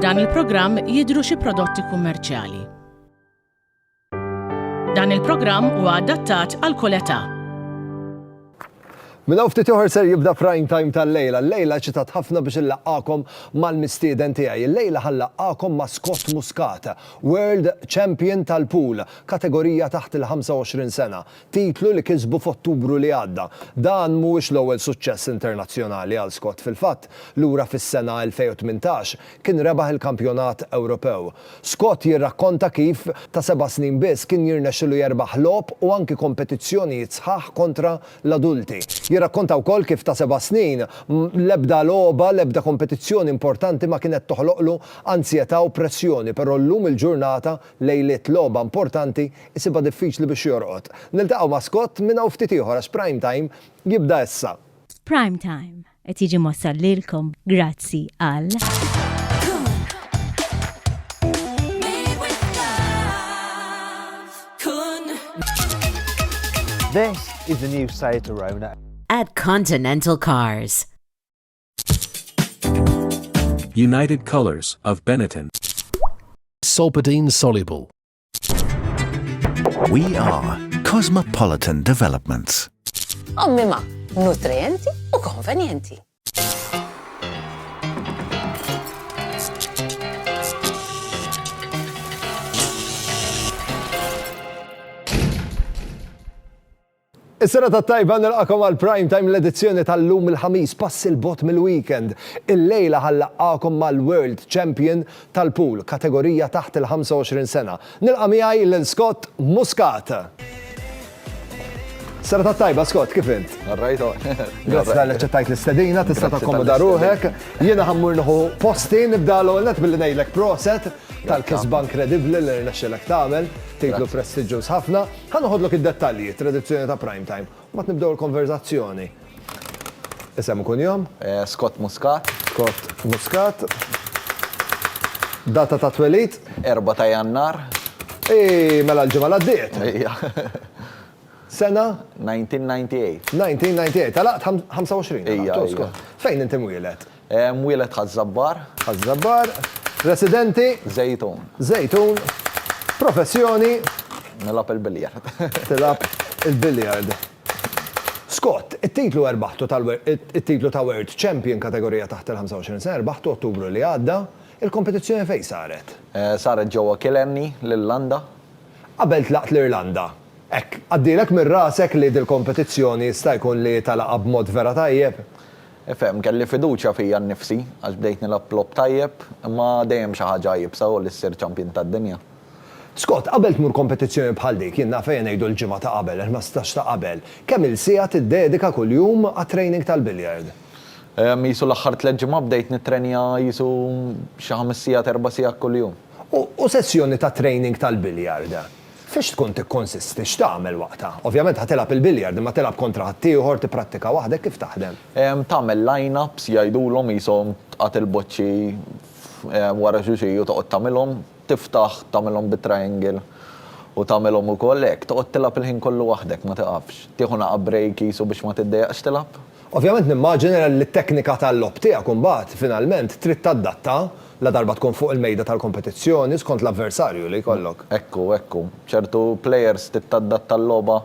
f'dan il-programm jidhru xi prodotti kummerċjali. Dan il-programm huwa adattat għal kull età. Minna ftit ieħor ser jibda prime time tal-lejla. L-lejla ċitat ħafna biex illaqgħakom mal-mistieden tiegħi. Il-lejla ħallaqgħakom ma' Scott Muscat, World Champion tal-pool, kategorija taħt il-25 sena. Titlu li kisbu f'Ottubru li għadda. Dan mhuwiex l-ewwel suċċess internazzjonali għal Scott fil-fatt. Lura fis-sena 2018 kien rebaħ il-Kampjonat Ewropew. Scott jirrakkonta kif ta' 7 snin biss kien jirnexxielu jerbaħ logħob u anki kompetizzjonijiet sħaħ kontra l-adulti. Jirrakkonta wkoll kif ta' 7 snin l-ebda logħba, l-ebda kompetizzjoni importanti ma kienet toħloqlu ansjetà u pressjoni, però llum il-ġurnata lejliet logħba importanti isibha diffiċli biex jorqod. Niltaqgħu ma' Scott minn hawn ftit ieħor għax prime time jibda issa. Prime time qed jiġi mossal lilkom grazzi għal This is the new Seat Arona. At Continental Cars. United Colors of Benetton. Solpadeine soluble. We are Cosmopolitan Developments. Ommima, nutrienti u konvenjenti. Is-sena tat-tajba nilqakom għal prime time l-edizzjoni tal-lum il-ħamis pass il-bot mill-weekend. Il-lejla ħallaqakom mal-World Champion tal-pool, kategorija taħt il-25 sena. Nilqa' miegħi lil Scott Muscat. Sena tat-tajba, Scott, kif int? Arrajto. Grazzi tal ċettajt l-istedina, tista' takkomoda ruħek. Jiena ħammur nieħu posti nibda l-għolnet billi ngħidlek proset tal-kisba inkredibbli li rnexxilek tagħmel, titlu prestiġjuż ħafna. Ħanoħodlok id-dettalji, tradizzjoni ta' prime time. Ma nibdew il-konverzazzjoni. Isem ikun jom? Scott Muscat. Scott Muscat. Data ta' twelid? 4 ta' Jannar. Mela l-ġimgħa l-għaddiet. Ejja. Sena? 1998. 1998, talaqt 25. Ejja. Fejn inti mwieled? Mwieled ħaż-Żabbar. Ħaż-Żabbar. Residenti? Zejtun. Zejtun. Professjoni? Nilab il-biljard. Tilab il-biljard. Scott, it-titlu erbaħtu it-titlu ta' World Champion kategorija taħt il-25 sena, erbaħtu Ottubru li għadda, il-kompetizzjoni fejn saret? Saret ġewwa Killarney, l-Irlanda. Qabel tlaqt l-Irlanda. Ek, għaddilek minn rasek li dil-kompetizzjoni jista' jkun li talaq b'mod vera tajjeb? Ifhem, kelli fiduċja fija nnifsi għax bdejt nilab lob tajjeb, imma dejjem xi ħaġa jibsa u li ssir champion tad-dinja. Scott, qabel tmur kompetizzjoni bħal dik, jien naf ngħidu l-ġimgħa ta' qabel, il-15 ta' qabel, kemm il-sigħa tiddedika kuljum għat-training tal-biljard? Jisu l-aħħar 3 ġimgħa bdejt nittrenja jisu xi 5 sigħat 4 sigħat kuljum. U sessjoni ta' training tal-biljard? Fiex tkun tikkonsisti, x'tagħmel waqta? Ovvjament ħatilab il-biljard, imma tilab kontra ħaddieħor tipprattika waħdek kif taħdem? Tagħmel line-ups jgħidulhom ishom tqat il-boċċi wara xi u toqgħod tagħmilhom, tiftaħ tagħmilhom bit-triangle u tagħmilhom ukoll hekk, toqgħod tilab il-ħin kollu waħdek ma tiqafx. Tieħu naqa' break isu biex ma tiddejjaqx tilab. Ovvjament nimmaġina li t-teknika tal-lob tiegħek imbagħad finalment trid tadatta la darba tkun fuq il-mejda tal-kompetizzjoni skont l-avversarju li jkollok. Ekku. ċertu players titadatta l-logħba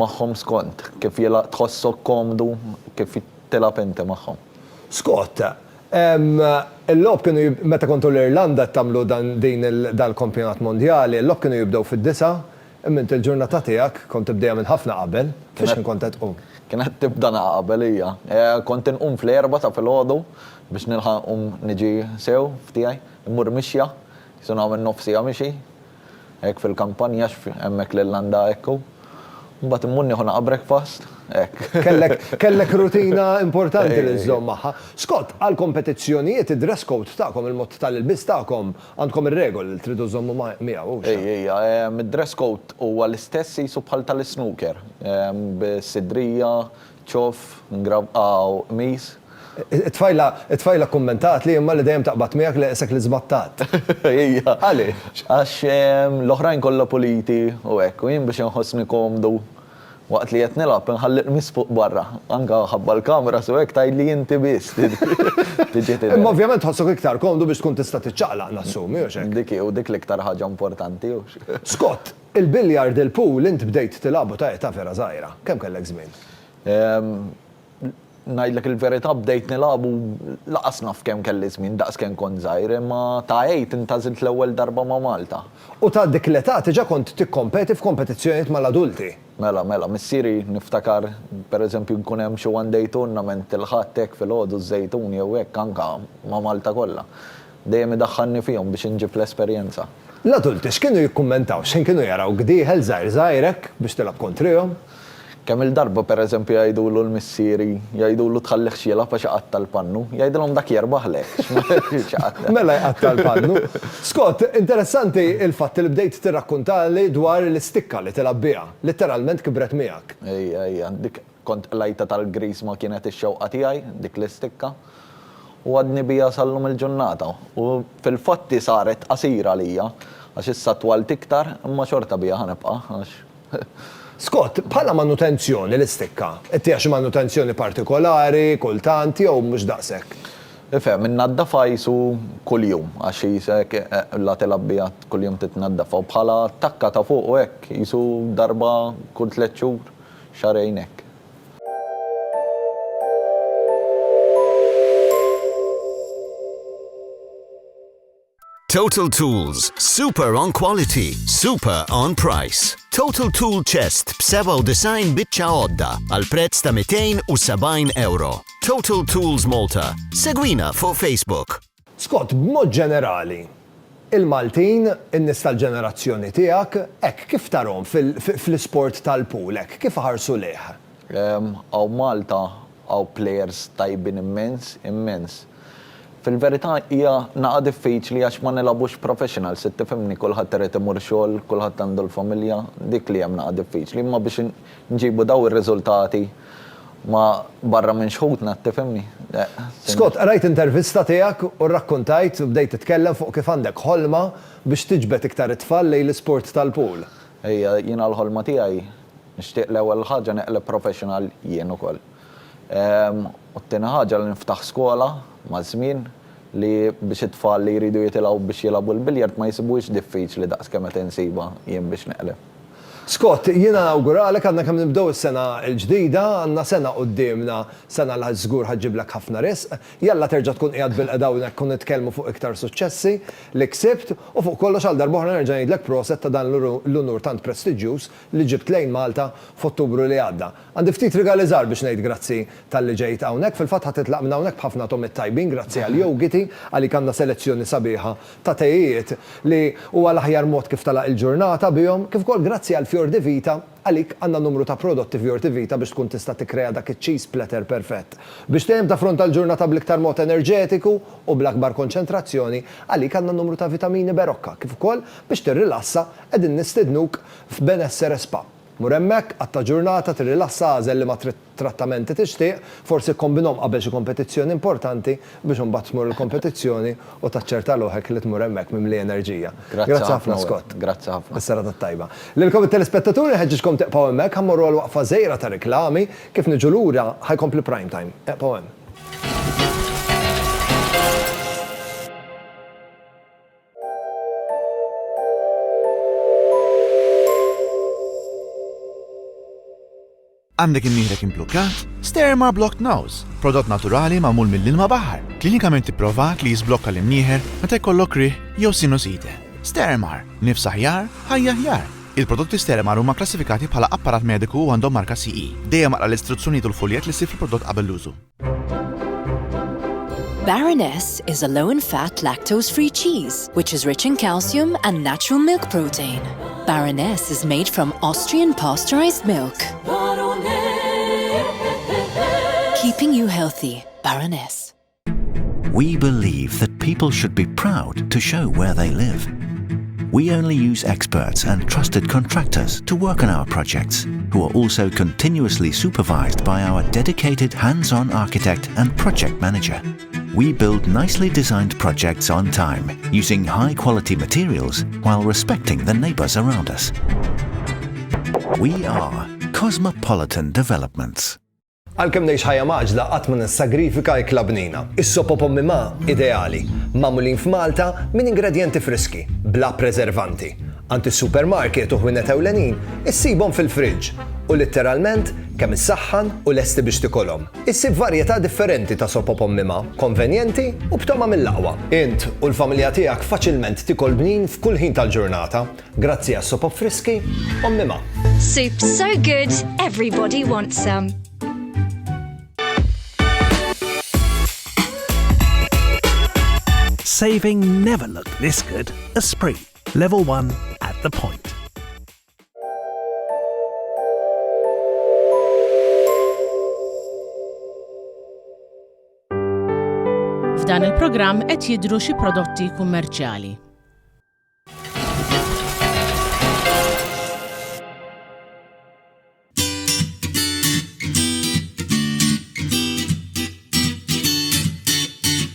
magħhom skont kif tħossok komdu kif tilab inti magħhom. Scott, il-lob kienu meta kontu l-Irlanda tagħmlu dal-kampjonat mondjali, il-lob kienu jibdew fid-9, imma il-ġurnata tiegħek kont tibdejha minn ħafna qabel, fiex kont qed tqum? Kienet tibda qabel hija. Kont inqum fl-4 ta' filgħodu biex nilħaq niġi sew f'tiegħi, immur mixja, jisu nagħmel nofsija mixi, hekk fil-kampanja hemmhekk l-Irlanda ekku. Mbagħad immur nieħu naqa' breakfast, hekk. Kellek rutina importanti li żżomm magħha. Scott, għal kompetizzjonijiet id-dress code tagħkom, il-mod tal-ilbis tagħkom, għandkom ir-regoli li tridu żommu miegħu. Ejja, id-dress code huwa l-istess jisu bħal tal-snooker, bis-sidrija, ċof, qmis. It-tfajla kommentat li imma li dejjem taqbad miegħek li qesek li żbattat. Ejja. Għaliex? Għax l-oħrajn kollha puliti u hekk, u jien biex inħossni komdu Waqt li qed nilgħab inħalliq mis fuq barra, anke ħabba l-kamera su hekk tgħidli inti biss. Imma ovvjament ħossok iktar komdu biex tkun tista' tiċċaqlaq nassumi jew hekk. Dik l-iktar ħaġa importanti. Scott, il-biljard il-pool inti bdejt tilagħbu ta' età vera żgħira. Kemm kellek żmien? Ngħidlek il-verità bdejt nilagħbu laqas naf kemm kelli żmien daqs kemm kont żgħir, imma ta' 8 intażilt l-ewwel darba ma' Malta. U ta' dik l-età diġà kont tikkompeti f'kompetizzjonijiet mal-adulti. Mela, missieri niftakar pereżempju nkun hemm xi one day tournament il-ħadd hekk fil-għodu żejtun jew hekk anke ma' Malta kollha. Dejjem idaħħalni fihom biex inġib l-esperjenza. L-adulti x'kienu jikkummentaw, x'in kienu jaraw gdieħel żgħirek biex tilab kontrihom? Kemm il-darba pereżempju jgħidulu l-missieri, jgħidulu tħallih x'jilab għax qatt tal-pannu, jgħidilhom dak jerbaħlek. Mela jqatt tal-pannu. Scott, interessanti il-fatt li bdejt tirrakkuntali dwar l-istikka li tilab biha, letteralment kibret miegħek. Ejja, dik kont lajta tal-gris ma kienet ix-xewqa tiegħi, dik l-istikka. U għadni bija sallum il-ġurnata. U fil-fatti saret qasira lija, għax issa twalt iktar, imma xorta bija ħanibqa'. Scott, bħala manutenzjoni l-istikka, ittija xi manutenzjoni partikolari, kultanti jew mhux daqshekk? Ifhem, innaddafa jisu kuljum, għax jisek la tilabbija kuljum titnaddafa u bħala takka ta' fuq u hekk jisu darba kull 3 xhur, xarejn hekk. Total Tools. Super on quality, super on price. Total Tool Chest b'97 biċċa għodda għal prezz ta' €270. Total Tools Malta. Segwina fuq Facebook. Scott, b'mod ġenerali, il-Maltin, in-nies tal-ġenerazzjoni tiegħek, hekk kif tarhom fl-isport tal-pool, hekk kif ħarsu lih? Għaw Malta, għaw players tajbin immens. Fil-verità hija naqa' diffiċli għax ma nilagħbux professional, se tifhimni kulħadd irid imur xogħol, kulħadd għandu l-familja, dik li hemm naqa' diffiċli, imma biex nġibu daw ir-riżultati ma barra minn xħutna tifhimni. Scott, rajt intervista tiegħek u rrakkuntajt u bdejt titkellem fuq kif għandek ħolma biex tiġbed iktar it-tfal lejn l-isport tal-pool. Ejja, jiena l-ħolma tiegħi nixtieq l-ewwel ħaġa neqleb professional jien ukoll. U t-tieni ħaġa li niftaħ skola ma' żmien li biex it-tfal li jridu jitilgħu biex jilagħbu l-biljard ma jsibux diffiċli daqskemm qed insiba jien biex neqleb. Scott, jiena nawguralek għandna kemm nibdew is-sena l-ġdida, għandna sena qudiemna, sena li żgur ħaġġiblek ħafna risq, jalla terġa' tkun qiegħed bil-qeda hawnhekk kun nitkellmu fuq iktar suċċessi li ksibt u fuq kollox għal darb'oħra nerġa' ngħidlek proset ta' dan l-unur tant prestiġjuż li ġibt lejn Malta f'Ottubru li għadda. Għandi ftit rigali żgħar biex ngħid grazzi tal-li ġejt hawnhekk, fil-fatt ħatitlaq minn hawnhekk b'ħafna tomit tajbin grazzi għal Yogiti għalik għandna selezzjoni sabiħa ta' tejjiet li huwa l-aħjar mod kif talaq il-ġurnata bihom, kif ukoll grazzi għal Fjord di Vita għalik għandna numru ta' prodotti Fjord di Vita biex tkun tista' tikkrea dak iċ-cheese platter perfett. Biex dejjem taffronta l-ġurnata bl-iktar mod enerġetiku u bl-akbar konċentrazzjoni, għalik għandna numru ta' vitamini berokka, kif ukoll biex tirrilassa qegħdin nistidnuk f'Benessere Spa. Mur hemmhekk għatta ġurnata tirrilassa għażel li ma trattamenti tixtieq, forsi kombinhom qabel xi kompetizzjoni importanti biex imbagħad tmur il-kompetizzjoni u taċċerta luħek li tmur hemmhekk mimli enerġija. Grazzi ħafna Scott. Grazzi ħafna. Is-serata tajba. Lilkom it-telespettaturi ħeġġixkom teqgħu hemmhekk ħammorru għal waqfa żejra ta' riklami kif niġu lura ħajkompli prime time. Eqgħu hemm. Għandek in-nieħrek imblukkat? Stermar Blocked Nose, prodott naturali magħmul mill-ilma baħar. Klinikament ipprovat li jisblokka l-imnieħer meta jkollok rih jew sinusite. Stermar, nifs aħjar, ħajja aħjar. Il-prodotti Stermar huma klassifikati bħala apparat mediku u għandhom marka CE. Dejjem maqra l-istruzzjonijiet u l-foljet li ssib fil-prodott qabel l-użu. Baroness is a low-in-fat, lactose-free cheese, which is rich in calcium and natural milk protein. Baroness is made from Austrian pasteurized milk. Keeping you healthy, Baroness. We believe that people should be proud to show where they live. We only use experts and trusted contractors to work on our projects, who are also continuously supervised by our dedicated hands-on architect and project manager. We build nicely designed projects on time, using high-quality materials while respecting the neighbors around us. We are Cosmopolitan Developments. Għalkemm ngħix ħajja maġla qatt ma nissagrifika l-klabnina. Is-sopop mimma ideali, magħmulin f'Malta minn ingredienti friski, bla preservanti. Għand is-supermarket u ħwienet ewlenin issibhom fil-friġġ u letteralment kemm issaħħan u lesti biex tikolhom. Issib varjetà differenti ta' sopop mimma, konvenjenti u b'toma mill-aqwa. Int u l-familja tiegħek faċilment tikol bnin f'kull ħin tal-ġurnata grazzi għas sopop friski mimma. Soup so good, everybody wants some. Saving never looked this good. Esprit, level 1 at the point. F'dan il-programm qed jidhru xi prodotti kummerċjali.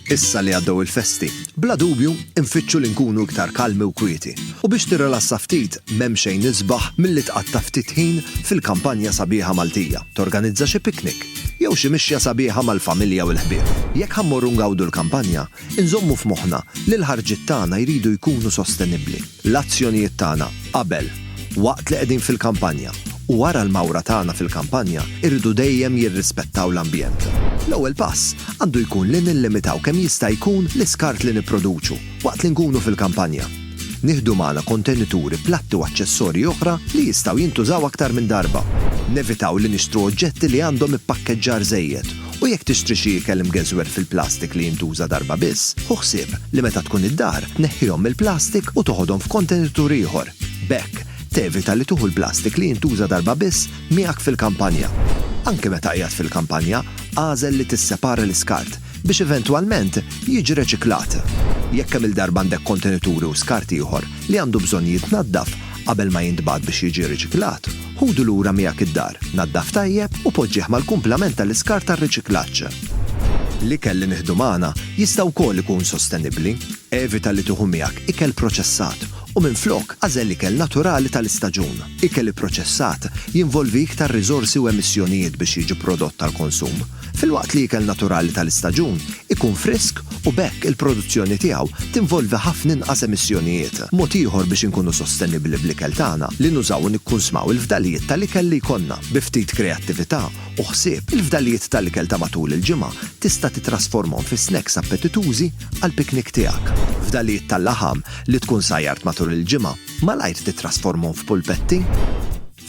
Issa li għaddew il-festi, bla dubju infittxu li nkunu iktar kalmi u kwieti. U biex tirrelassa ftit m'hemm xejn isbaħ milli tqatta' ftit ħin fil-kampanja sabiħa Maltija. Torganizza xi piknik jew xi mixja sabiħa mal-familja u l-ħbieb. Jekk ħammorru ngawdu l-kampanja, inżommu f'moħħna li l-ħarġiet tagħna jridu jkunu sostenibbli. L-azzjonijiet tagħna qabel, waqt li qegħdin fil-kampanja u wara l-mawra tagħna fil-kampanja irridu dejjem jirrispettaw l-ambjent. L-ewwel pass għandu jkun li nillimitaw kemm jista' jkun l-iskart li nipproduċu waqt li nkunu fil-kampanja. Nieħdu magħna kontenituri, platti u aċċessorji oħra li jistgħu jintużaw aktar minn darba. Nevitaw li nixtru oġġetti li għandhom ippakkeġġar żejjed u jekk tixtri xi ikel imgeżwer fil-plastik li jintuża darba biss, ħu ħsieb li meta tkun id-dar neħħihom mill-plastik u toħodhom f'kontenitur ieħor. B'hekk tevita li tuħu l-plastik li jintuża darba biss miegħek fil-kampanja. Anke meta qiegħed fil-kampanja, għażel li tissepara l-iskart biex eventwalment jiġi reċiklat. Jekk hemm il-darba għandek kontenituri u skart ieħor li għandu bżonn jitnaddaf qabel ma jintbagħat biex jiġi riċiklat, ħudu lura miegħek id-dar, naddaf tajjeb u poġġih mal-kumplament tal-iskart tar-riċiklaġġ. L-ikel li nieħdu magħna jista' wkoll ikun sostenibbli, evita li tuħu miegħek ikel proċessat u minflok għażel ikel naturali tal-istaġun. Ikel proċessat jinvolvi iktar riżorsi u emissjonijiet biex jiġi prodott tal-konsum. Fil-waqt li ikel naturali tal-istaġun ikun frisk u bekk il-produzzjoni tiegħu tinvolvi ħafna inqas emissjonijiet. Mod ieħor biex inkunu sostenibbli bl-ikel tagħna li nużaw u nikkunsmaw il-fdalijiet tal-ikel li jkollna. Bi ftit kreattività u ħsieb il-fdalijiet tal-ikel ta' matul il-ġimgħa tista' titrasformhom fi snacks appetitużi għal piknik tiegħek. Fdalijiet tal-laħam li tkun sajjart matul il-ġimgħa malajr titrasformhom f'pulpetti.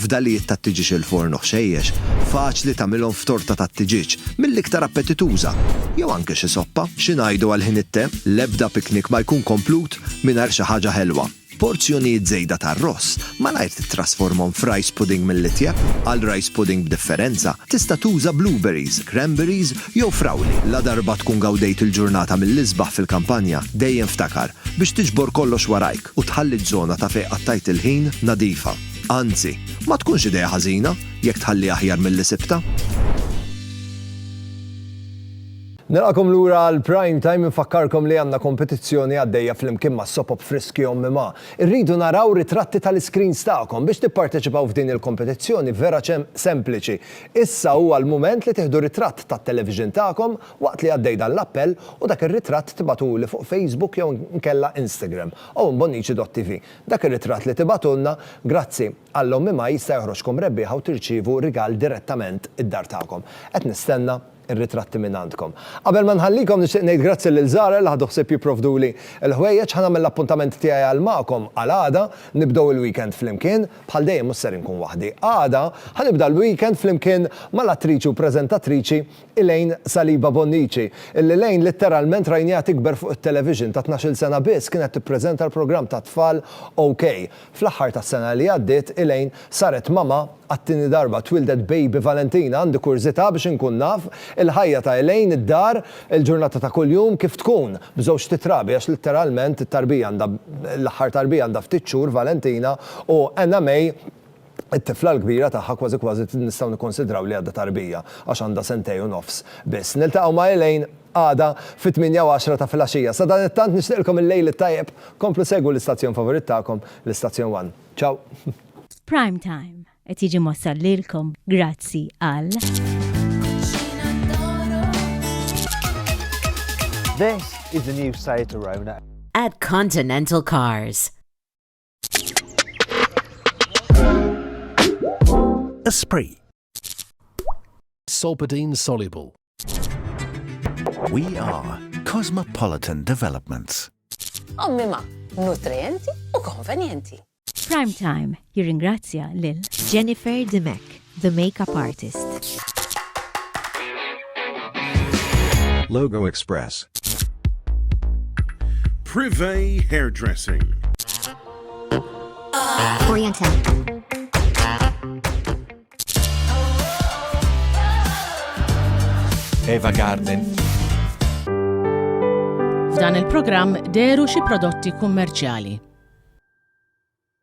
Fdalijiet tat-tiġiġ il-forn ħxejjex, faċli tagħmilhom f'torta tat-tiġiġ mill-iktar appetituża. Jew anke xi soppa, xi ngħidu għal ħinitte l-ebda piknik ma jkun komplut mingħajr xi ħaġa ħelwa. Porzjonijiet żejda tar-ross malajr titrasformhom f'rice pudding mill-itjeb. Għal rice pudding b'differenza tista' tuża blueberries, cranberries jew frawli. La darba tkun gawdejt il-ġurnata mill-isbaħ fil-kampanja, dejjem ftakar biex tiġbor kollox warajk u tħalli żona ta' fejn qattajt il-ħin nadifa. Anzi, ma tkunx idea ħażina jekk tħalli aħjar milli sibta. Nilqakom lura l-Prime Time infakkarkom li għandna kompetizzjoni għaddejja fl-imkien ma' sopop friski mimma. Irridu naraw ritratti tal-screens tagħkom biex tipparteċipaw f'din il-kompetizzjoni vera sempliċi. Issa huwa l-mument li tieħdu ritratt tat-television tagħkom waqt li għaddej dan l-appell u dak ir-ritratt tibatuli fuq Facebook jew nkella Instagram u mbonnici.tv. Dak ir-ritratt li tibatulna grazzi għall mimma jista' joħroġkom rebbieħa u tirċievu rigal direttament id-dar tagħkom. Qed nistenna ir-ritratti minn għandkom. Qabel ma nħallikom nixtieq ngħid grazzi lil Żara li ħadu ħsieb jipprovduli l-ħwejjeġ ħanagħmel l-appuntament tiegħi għal magħkom għal għada nibdew il-weekend flimkien bħal dejjem mhux ser inkun waħdi. Għada ħanibda l-weekend flimkien mal-attriċi u preżentatriċi Elaine Saliba Bonnici. Elaine letteralment rajniha tikber fuq it-television ta' 12 sena biss kienet tippreżenta l-programm ta' tfal OK. Fl-aħħar tas-sena li għaddiet Elaine saret mama għattini darba twildet baby Valentina għandi kurzita biex inkun naf il-ħajja ta' Elaine id-dar il-ġurnata ta' kuljum kif tkun bżewġ titrabi għax letteralment it-tarbija għandha l-aħħar tarbija għandha ftit xhur Valentina u Anna May it-tifla l-kbira tagħha kważi nistgħu nikkonsidraw li għadha tarbija għax għandha sentej u nofs biss. Niltaqgħu ma' Elaine għada fit-8 u 10 ta' filgħaxija. Sa dan it-tant nixtieqilkom il-lejl it-tajjeb komplu segwu l-istazzjon favorit tagħkom l-istazzjon 1. Ciao. Prime Time. qed jiġi mossal lilkom grazzi għal This is the new Seat Arona at Continental Cars. Esprit. Solpadeine soluble. We are Cosmopolitan Developments. Mima, nutrienti u konvenjenti. Prime Time jirringrazzja lil Jennifer Demek, the makeup artist. Logo Express. Privé Hairdressing. Oriental. Eva Garden. F'dan il-programm deru xi prodotti kummerċjali.